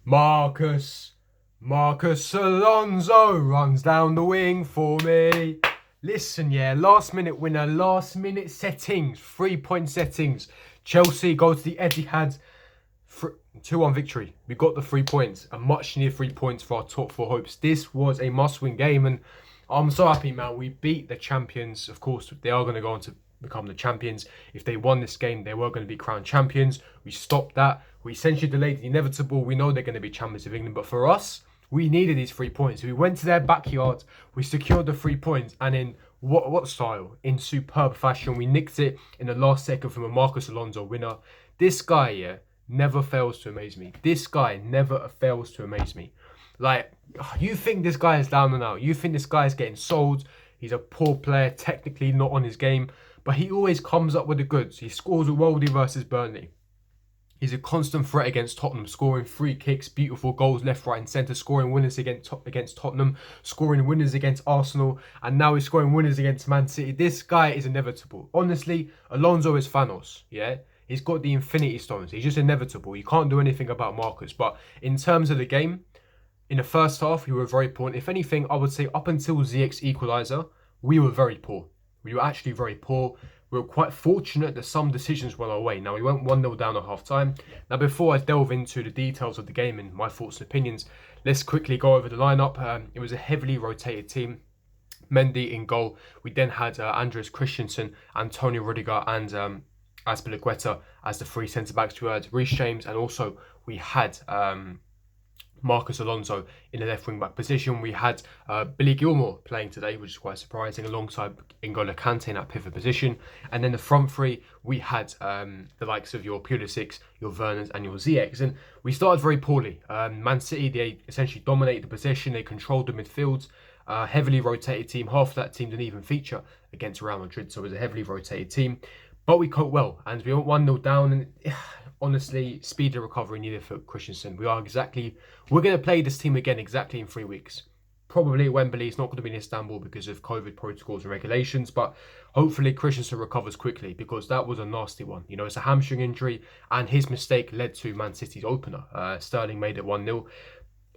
Marcus Alonso runs down the wing for me. Listen, yeah, last minute winner, last minute settings, 3-point settings. Chelsea go to the Etihad, 2-1 victory. We got the 3 points, a much needed 3 points for our top four hopes. This was a must-win game, and I'm so happy, man. We beat the champions. Of course, they are going to go on to become the champions. If they won this game, they were going to be crowned champions. We stopped that. We essentially delayed the inevitable. We know they're going to be champions of England, but for us, we needed these 3 points. We went to their backyard, we secured the 3 points, and in what style? In superb fashion. We nicked it in the last second from a Marcus Alonso winner. This guy, yeah, never fails to amaze me. This guy never fails to amaze me. Like, you think this guy is down and out. You think this guy is getting sold. He's a poor player, technically not on his game, but he always comes up with the goods. He scores a worldie versus Burnley. He's a constant threat against Tottenham, scoring free kicks, beautiful goals left, right and centre, scoring winners against Tottenham, scoring winners against Arsenal, and now he's scoring winners against Man City. This guy is inevitable. Honestly, Alonso is Thanos, yeah? He's got the Infinity Stones. He's just inevitable. You can't do anything about Marcus. But in terms of the game, in the first half, we were very poor. And if anything, I would say up until Ziyech's equaliser, we were very poor. We were actually very poor. We were quite fortunate that some decisions went our way. Now, we went 1-0 down at half-time. Now, before I delve into the details of the game and my thoughts and opinions, let's quickly go over the lineup. It was a heavily rotated team. Mendy in goal. We then had Andreas Christensen, Antonio Rudiger, and Azpilicueta as the three centre-backs. We had Reece James, and also we had Marcus Alonso in the left wing-back position. We had Billy Gilmour playing today, which is quite surprising, alongside N'Golo Kante in that pivot position. And then the front three, we had the likes of your Pulisic, your Werners, and your Ziyechs. And we started very poorly. Man City, they essentially dominated the possession. They controlled the midfield. Heavily rotated team. Half of that team didn't even feature against Real Madrid, so it was a heavily rotated team. But we coped well, and we went 1-0 down, and honestly, speed of recovery needed for Christensen. We're going to play this team again exactly in 3 weeks. Probably at Wembley. It's not going to be in Istanbul because of COVID protocols and regulations, but hopefully Christensen recovers quickly, because that was a nasty one. You know, it's a hamstring injury, and his mistake led to Man City's opener. Sterling made it 1-0.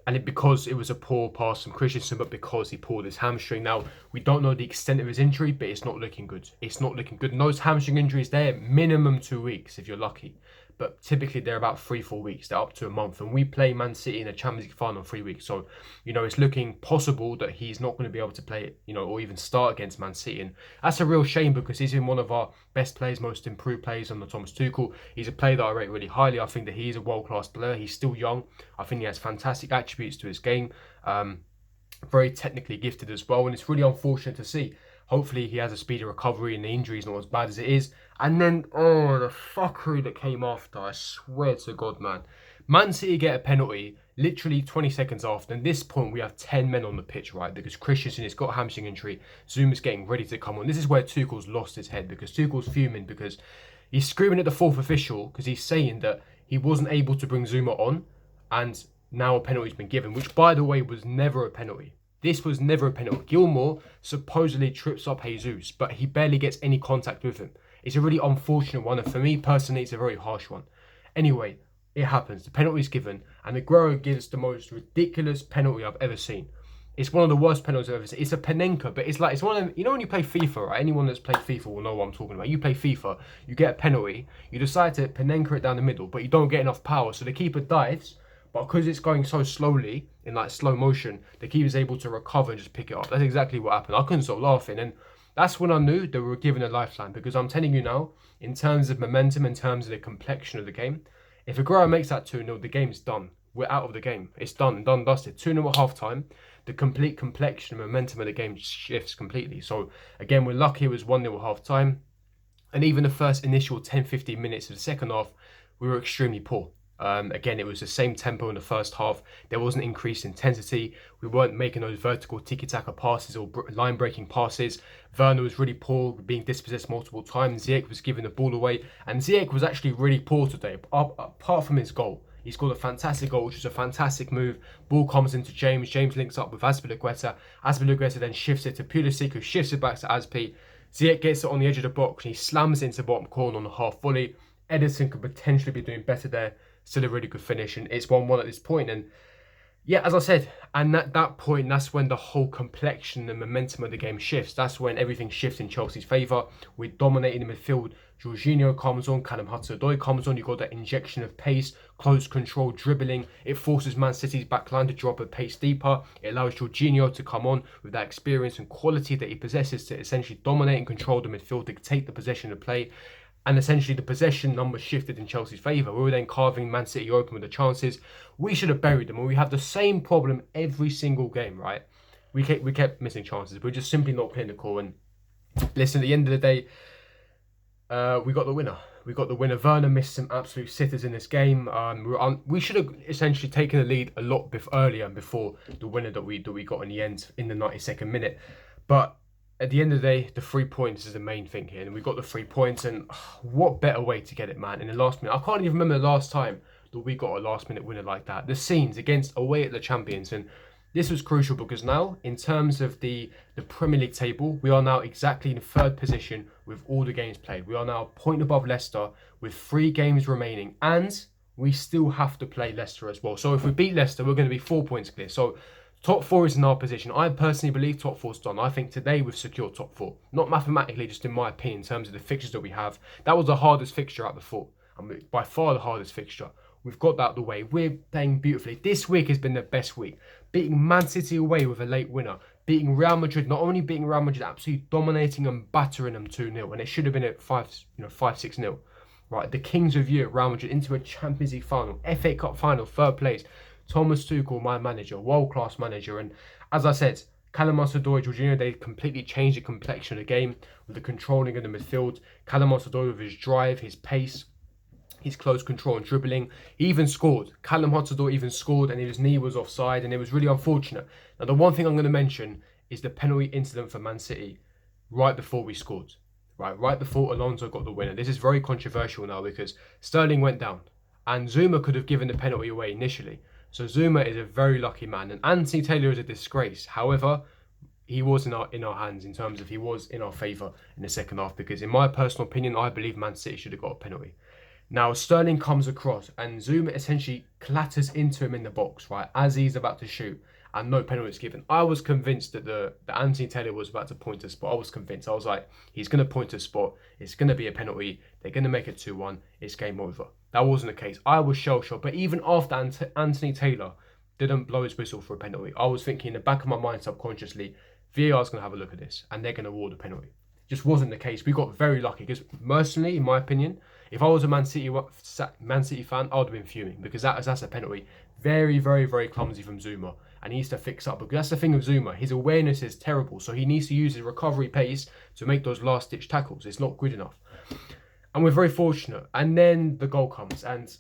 And because it was a poor pass from Christensen, but because he pulled his hamstring. Now, we don't know the extent of his injury, but it's not looking good. It's not looking good. And those hamstring injuries, they're minimum 2 weeks if you're lucky. But typically they're about 3-4 weeks. They're up to a month. And we play Man City in a Champions League final in 3 weeks. So, you know, it's looking possible that he's not going to be able to play it, you know, or even start against Man City. And that's a real shame, because he's been one of our best players, most improved players under Thomas Tuchel. He's a player that I rate really highly. I think that he's a world-class player. He's still young. I think he has fantastic attributes to his game. Very technically gifted as well. And it's really unfortunate to see. Hopefully he has a speedy recovery and the injury is not as bad as it is. And then, the fuckery that came after, I swear to God, man. Man City get a penalty literally 20 seconds after. And at this point, we have 10 men on the pitch, right? Because Christensen has got a hamstring injury. Zuma's getting ready to come on. This is where Tuchel's lost his head, because Tuchel's fuming, because he's screaming at the fourth official, because he's saying that he wasn't able to bring Zuma on. And now a penalty's been given, which, by the way, was never a penalty. This was never a penalty. Gilmour supposedly trips up Jesus, but he barely gets any contact with him. It's a really unfortunate one, and for me personally, it's a very harsh one. Anyway, it happens. The penalty is given, and Aguero gives the most ridiculous penalty I've ever seen. It's one of the worst penalties I've ever seen. It's a Panenka, but it's one of them, you know when you play FIFA, right? Anyone that's played FIFA will know what I'm talking about. You play FIFA, you get a penalty, you decide to Panenka it down the middle, but you don't get enough power, so the keeper dives. But because it's going so slowly, in like slow motion, the keeper's able to recover and just pick it up. That's exactly what happened. I couldn't stop laughing. And that's when I knew they were given a lifeline. Because I'm telling you now, in terms of momentum, in terms of the complexion of the game, if Aguero makes that 2-0, the game's done. We're out of the game. It's done, dusted. 2-0 at half-time. The complete complexion and momentum of the game shifts completely. So, again, we're lucky it was 1-0 at half-time. And even the first initial 10-15 minutes of the second half, we were extremely poor. Again, it was the same tempo in the first half. There wasn't increased intensity. We weren't making those vertical tiki-taka passes or line-breaking passes. Werner was really poor, being dispossessed multiple times. Ziyech was giving the ball away. And Ziyech was actually really poor today, apart from his goal. He scored a fantastic goal, which was a fantastic move. Ball comes into James. James links up with Azpilicueta. Azpilicueta then shifts it to Pulisic, who shifts it back to Azpi. Ziyech gets it on the edge of the box, and he slams it into the bottom corner on a half volley. Ederson could potentially be doing better there. still a really good finish, and it's 1-1 at this point. And yeah, as I said, and at that point, that's when the whole complexion and momentum of the game shifts. That's when everything shifts in Chelsea's favour. We're dominating the midfield. Jorginho comes on, Callum Hudson-Odoi comes on. You've got that injection of pace, close control, dribbling. It forces Man City's backline to drop a pace deeper. It allows Jorginho to come on with that experience and quality that he possesses to essentially dominate and control the midfield, dictate the possession of play. And essentially the possession numbers shifted in Chelsea's favour. We were then carving Man City open with the chances. We should have buried them. And we have the same problem every single game, right? We kept missing chances. We're just simply not clinical. And listen, at the end of the day, we got the winner. We got the winner. Werner missed some absolute sitters in this game. We should have essentially taken the lead a lot earlier and before the winner that we got in the end in the 92nd minute. But at the end of the day, the 3 points is the main thing here. And we got the 3 points. And what better way to get it, man, in the last minute. I can't even remember the last time that we got a last minute winner like that. The scenes against away at the champions. And this was crucial because now, in terms of the Premier League table, we are now exactly in third position with all the games played. We are now a point above Leicester with 3 games remaining. And we still have to play Leicester as well. So if we beat Leicester, we're going to be 4 points clear. So top 4 is in our position. I personally believe top 4's done. I think today we've secured top 4. Not mathematically, just in my opinion, in terms of the fixtures that we have. That was the hardest fixture out of the 4. And by far the hardest fixture. We've got that out of the way. We're playing beautifully. This week has been the best week. Beating Man City away with a late winner. Beating Real Madrid, not only beating Real Madrid, absolutely dominating and battering them 2-0. And it should have been at 5-6-0. Right, the Kings of Europe, Real Madrid, into a Champions League final, FA Cup final, third place. Thomas Tuchel, my manager, world-class manager. And as I said, Callum Hudson-Odoi, Jorginho, they completely changed the complexion of the game with the controlling of the midfield. Callum Hudson-Odoi with his drive, his pace, his close control and dribbling. He even scored. Callum Hudson-Odoi even scored and his knee was offside and it was really unfortunate. Now, the one thing I'm going to mention is the penalty incident for Man City right before we scored. Right before Alonso got the winner. This is very controversial now because Sterling went down and Zuma could have given the penalty away initially. So Zuma is a very lucky man, and Anthony Taylor is a disgrace. However, he was in our hands in terms of he was in our favour in the second half because, in my personal opinion, I believe Man City should have got a penalty. Now, Sterling comes across and Zuma essentially clatters into him in the box, right, as he's about to shoot, and no penalty is given. I was convinced that that Anthony Taylor was about to point to a spot. I was convinced. I was like, he's going to point to a spot. It's going to be a penalty. They're going to make it 2-1. It's game over. That wasn't the case. I was shell-shocked. But even after Anthony Taylor didn't blow his whistle for a penalty, I was thinking in the back of my mind subconsciously, VAR's going to have a look at this and they're going to award a penalty. Just wasn't the case. We got very lucky because, personally, in my opinion, if I was a Man City fan, I would have been fuming because that's a penalty. Very, very, very clumsy from Zuma. And he needs to fix up because that's the thing with Zuma. His awareness is terrible. So he needs to use his recovery pace to make those last-ditch tackles. It's not good enough. And we're very fortunate. And then the goal comes. And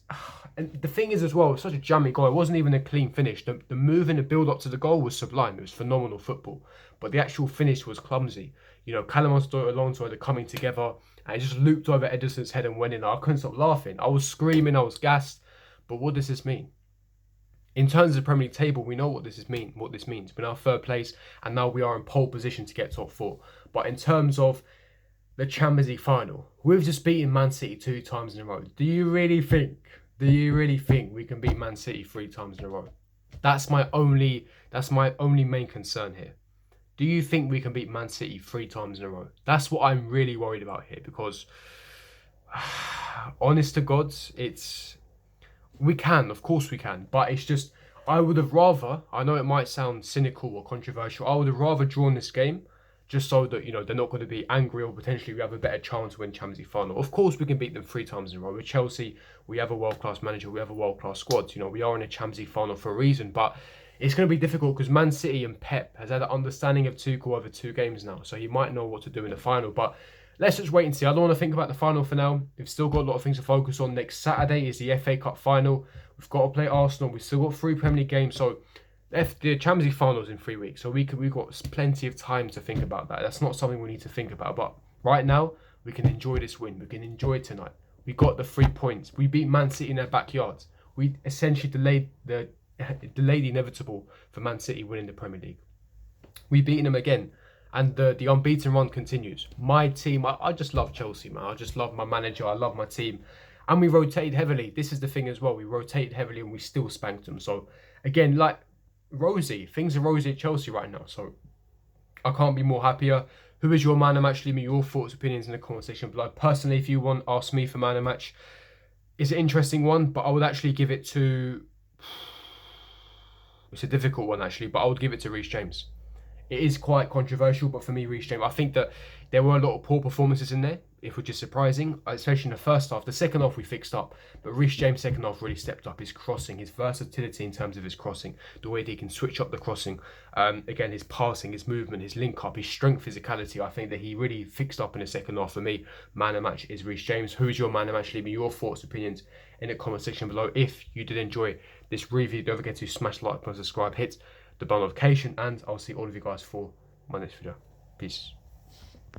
the thing is as well, it's such a jammy goal. It wasn't even a clean finish. The move and the build-up to the goal was sublime. It was phenomenal football. But the actual finish was clumsy. You know, Callum Hudson-Odoi and Alonso are coming together. And it just looped over Ederson's head and went in. I couldn't stop laughing. I was screaming. I was gassed. But what does this mean? In terms of the Premier League table, we know what this means. We're now third place, and now we are in pole position to get top 4. But in terms of the Champions League final, we've just beaten Man City 2 times in a row. Do you really think we can beat Man City 3 times in a row? That's my only main concern here. Do you think we can beat Man City 3 times in a row? That's what I'm really worried about here because, honest to God, we can, of course we can, but it's just, I would have rather, I know it might sound cynical or controversial, I would have rather drawn this game just so that, you know, they're not going to be angry or potentially we have a better chance to win Champions League final. Of course we can beat them 3 times in a row. With Chelsea, we have a world-class manager, we have a world-class squad, you know, we are in a Champions League final for a reason, but it's going to be difficult because Man City and Pep has had an understanding of Tuchel over 2 games now, so he might know what to do in the final, but let's just wait and see. I don't want to think about the final for now. We've still got a lot of things to focus on. Next Saturday is the FA Cup final. We've got to play Arsenal. We've still got 3 Premier League games. So the Champions League final is in 3 weeks. So we've got plenty of time to think about that. That's not something we need to think about. But right now, we can enjoy this win. We can enjoy it tonight. We got the 3 points. We beat Man City in their backyard. We essentially delayed the inevitable for Man City winning the Premier League. We've beaten them again. And the unbeaten run continues. My team, I just love Chelsea, man. I just love my manager. I love my team. And we rotated heavily. This is the thing as well. We rotated heavily and we still spanked them. So, again, like, rosy. Things are rosy at Chelsea right now. So, I can't be more happier. Who is your man of match? Leave me your thoughts, opinions in the comment section below. Personally, if you want, ask me for man of match. It's an interesting one, but I would actually give it to... It's a difficult one, actually, but I would give it to Reece James. It is quite controversial, but for me, Reece James, I think that there were a lot of poor performances in there, which is surprising, especially in the first half. The second half we fixed up, but Reece James' second half really stepped up his crossing, his versatility in terms of his crossing, the way that he can switch up the crossing, again, his passing, his movement, his link-up, his strength, physicality. I think that he really fixed up in the second half. For me, man of match is Reece James. Who is your man of match? Leave me your thoughts, opinions in the comment section below. If you did enjoy this review, don't forget to smash the like button, subscribe, hit the bell notification, and I'll see all of you guys for my next video. Peace.